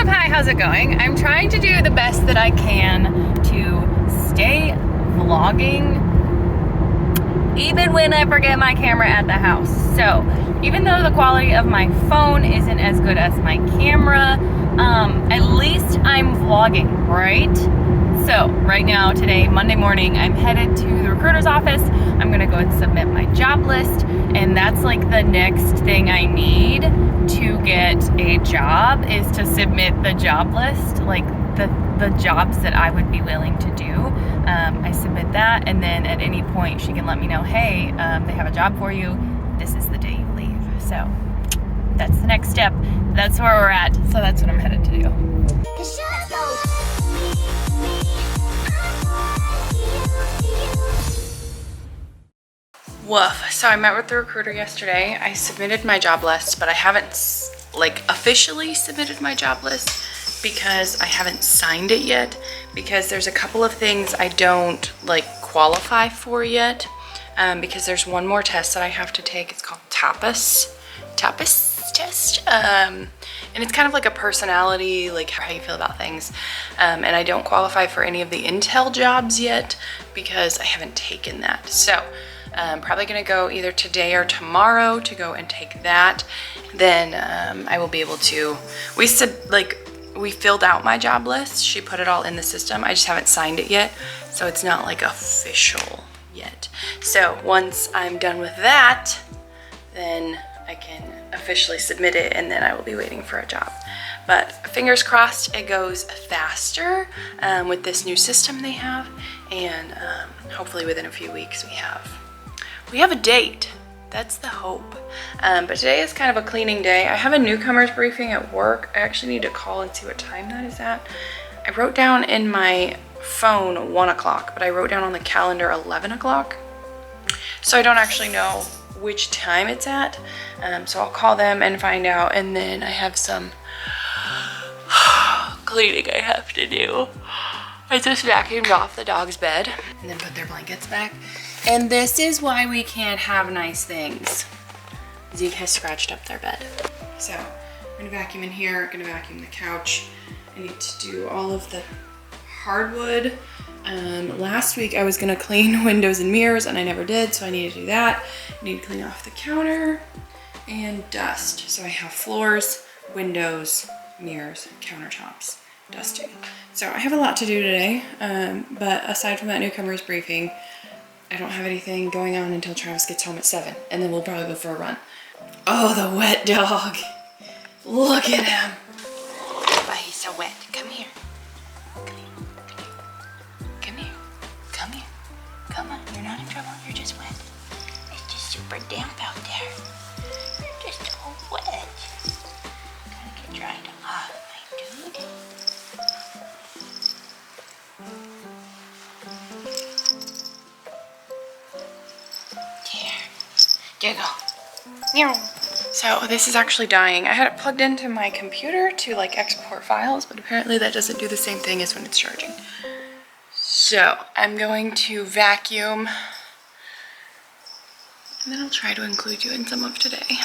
Hi, how's it going? I'm trying to do the best that I can to stay vlogging even when I forget my camera at the house. So even though the quality of my phone isn't as good as my camera, at least I'm vlogging, right? So right now, today, Monday morning, I'm headed to the recruiter's office. I'm gonna go and submit my job list, and that's like the next thing I need to get a job is to submit the job list, like the jobs that I would be willing to do. I submit that, and then at any point she can let me know, hey, they have a job for you. This is the day you leave. So that's the next step. That's where we're at. So that's what I'm headed to do. Woof. So I met with the recruiter yesterday. I submitted my job list, but I haven't like officially submitted my job list because I haven't signed it yet, because there's a couple of things I don't like qualify for yet, because there's one more test that I have to take. It's called TAPAS test, and it's kind of like a personality, like how you feel about things, and I don't qualify for any of the Intel jobs yet because I haven't taken that. So I'm probably gonna go either today or tomorrow to go and take that. Then I will be able to, we filled out my job list. She put it all in the system. I just haven't signed it yet, so it's not like official yet. So once I'm done with that, then I can officially submit it, and then I will be waiting for a job. But fingers crossed it goes faster with this new system they have, and hopefully within a few weeks we have a date. That's the hope. But today is kind of a cleaning day. I have a newcomers briefing at work. I actually need to call and see what time that is at. I wrote down in my phone 1 o'clock, but I wrote down on the calendar 11 o'clock. So I don't actually know which time it's at. So I'll call them and find out, and then I have some cleaning I have to do. I just vacuumed off the dog's bed and then put their blankets back. And this is why we can't have nice things. Zeke has scratched up their bed. So I'm gonna vacuum in here, I'm gonna vacuum the couch. I need to do all of the hardwood. Last week I was gonna clean windows and mirrors and I never did, so I need to do that. I need to clean off the counter and dust. So I have floors, windows, mirrors, countertops, dusting. So I have a lot to do today, but aside from that newcomers briefing, I don't have anything going on until Travis gets home at 7, and then we'll probably go for a run. Oh, the wet dog. Look at him. Why he's so wet. Come here. Come here. Come here. Come here. Come on. You're not in trouble. You're just wet. It's just super damp out there. You're just all wet. Gotta get dried off, my dude. There you go. So this is actually dying. I had it plugged into my computer to like export files, but apparently that doesn't do the same thing as when it's charging. So I'm going to vacuum, and then I'll try to include you in some of today.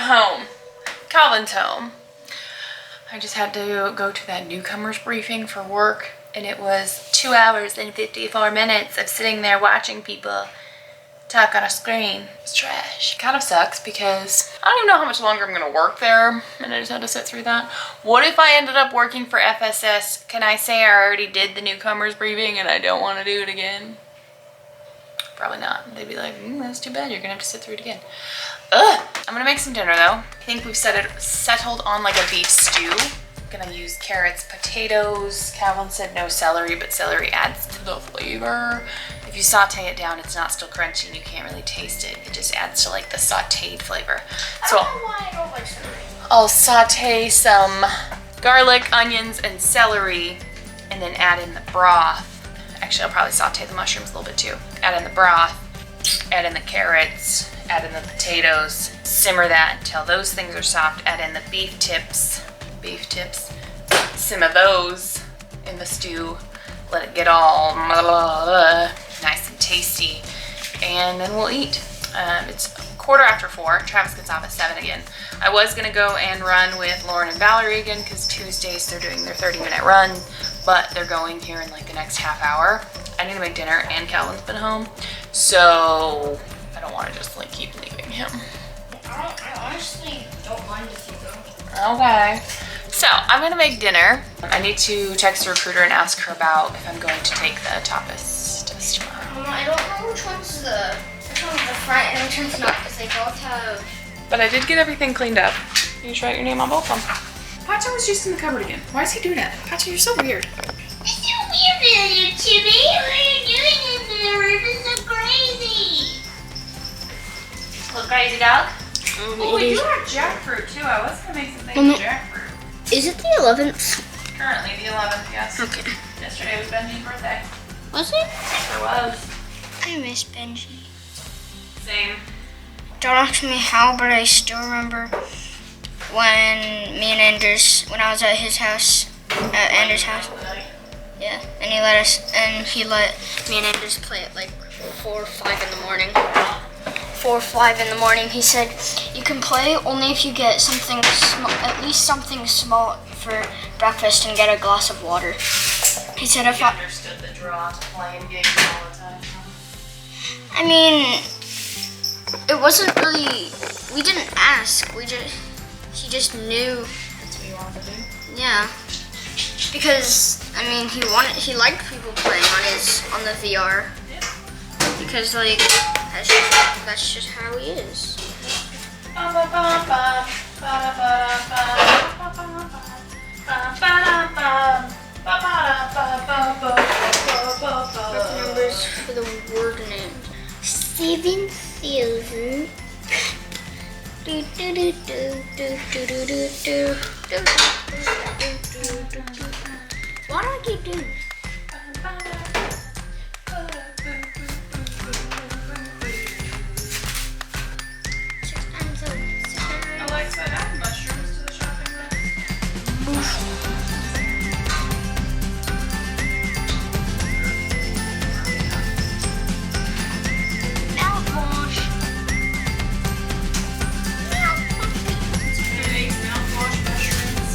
home. Calvin's home. I just had to go to that newcomers briefing for work, and it was 2 hours and 54 minutes of sitting there watching people talk on a screen. It's trash. It kind of sucks because I don't even know how much longer I'm gonna work there, and I just had to sit through that. What if I ended up working for FSS? Can I say I already did the newcomers briefing and I don't want to do it again? Probably not. They'd be like, that's too bad, you're gonna have to sit through it again. Ugh. I'm gonna make some dinner though. I think we've settled on like a beef stew. I'm gonna use carrots, potatoes. Calvin said no celery, but celery adds to the flavor. If you saute it down, it's not still crunchy and you can't really taste it. It just adds to like the sauteed flavor. So I don't know why I don't like celery. I'll saute some garlic, onions, and celery, and then add in the broth. Actually, I'll probably saute the mushrooms a little bit too. Add in the broth, add in the carrots, add in the potatoes, simmer that until those things are soft, add in the beef tips, simmer those in the stew, let it get all nice and tasty, and then we'll eat. It's 4:15. Travis gets off at 7 again. I was gonna go and run with Lauren and Valerie again because Tuesdays they're doing their 30-minute run, but they're going here in like the next half hour. I need to make dinner and Calvin's been home, so I don't want to just like keep leaving him. I honestly don't mind if you go. Okay. So I'm gonna make dinner. I need to text the recruiter and ask her about if I'm going to take the tapas test tomorrow. I don't know which one's the front and which one's not because they both have. But I did get everything cleaned up. You just write your name on both of them. Pacha was just in the cupboard again. Why is he doing that? Pacha, you're so weird. It's so weird, Timmy. What are you doing in there? This is so crazy. Look, crazy dog. Oh, you are jackfruit too. I was gonna make some things with jackfruit. Is it the 11th? Currently the 11th, yes. Okay. Yesterday was Benji's birthday. Was it? Sure was. I miss Benji. Same. Don't ask me how, but I still remember when me and Anders, when I was at his house, at Anders' house. Yeah, and he let me and Anders play at like 4 or 5 in the morning. 4 or 5 in the morning. He said you can play only if you get something small, at least something small for breakfast, and get a glass of water. He said if I understood the draw to playing games all the time. I mean, it wasn't really. We didn't ask. He just knew. That's what you wanted to do? Yeah. Because he liked people playing on the VR. Yeah. Because like that's just how he is. Numbers for the word name. 7,000. Why do I keep doing this? Alexa, add mushrooms to the shopping list. Mouthwash. Mouthwash mushrooms.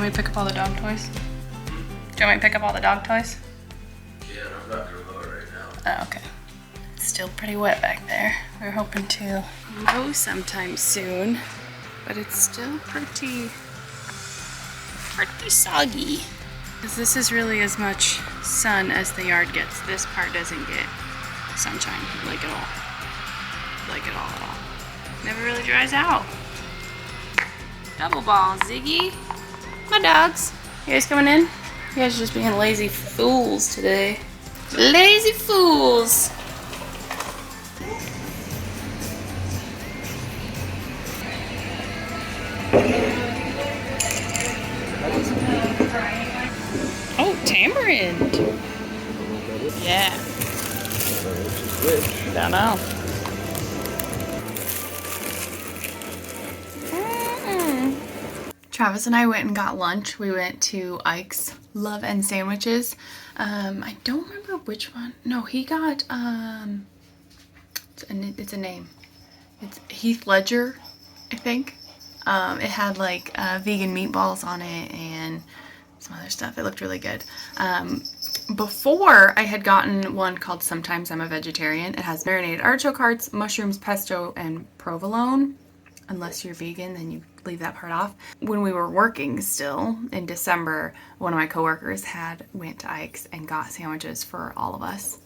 want me to pick up all the dog toys? Do you want me to pick up all the dog toys? Yeah, I'm not gonna mow it right now. Oh, okay. It's still pretty wet back there. We were hoping to mow sometime soon, but it's still pretty soggy. Because this is really as much sun as the yard gets. This part doesn't get sunshine, like at all. Like at all. Never really dries out. Double ball, Ziggy. My dogs. You guys coming in? You guys are just being lazy fools today. Lazy fools. Oh, tamarind. Yeah. Don't know. Travis and I went and got lunch. We went to Ike's Love and Sandwiches. I don't remember which one. No, he got, it's a name. It's Heath Ledger, I think. It had like vegan meatballs on it and some other stuff. It looked really good. Before I had gotten one called Sometimes I'm a Vegetarian. It has marinated artichoke hearts, mushrooms, pesto, and provolone. Unless you're vegan, then you leave that part off. When we were working still in December, one of my coworkers went to Ike's and got sandwiches for all of us,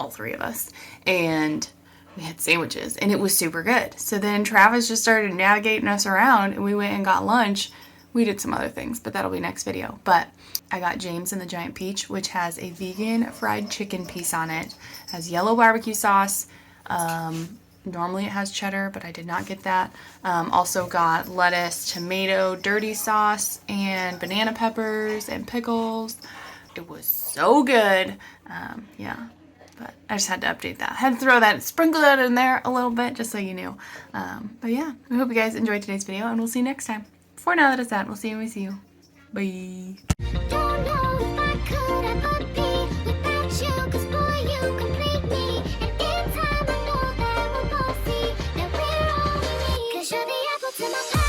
all three of us, and we had sandwiches, and it was super good. So then Travis just started navigating us around, and we went and got lunch. We did some other things, but that'll be next video. But I got James and the Giant Peach, which has a vegan fried chicken piece on it. It has yellow barbecue sauce. Normally it has cheddar, but I did not get that. Also got lettuce, tomato, dirty sauce, and banana peppers and pickles. It was so good. Yeah, but I just had to update that. I had to throw that, sprinkle that in there a little bit, just so you knew. But yeah, I hope you guys enjoyed today's video, and we'll see you next time. For now, that is that. We'll see you when we see you. Bye. Don't know if I could ever be without you, 'cause boy, you complete me. And in time, I know that we'll both see that we're all we need. 'Cause you're the apple to my pie.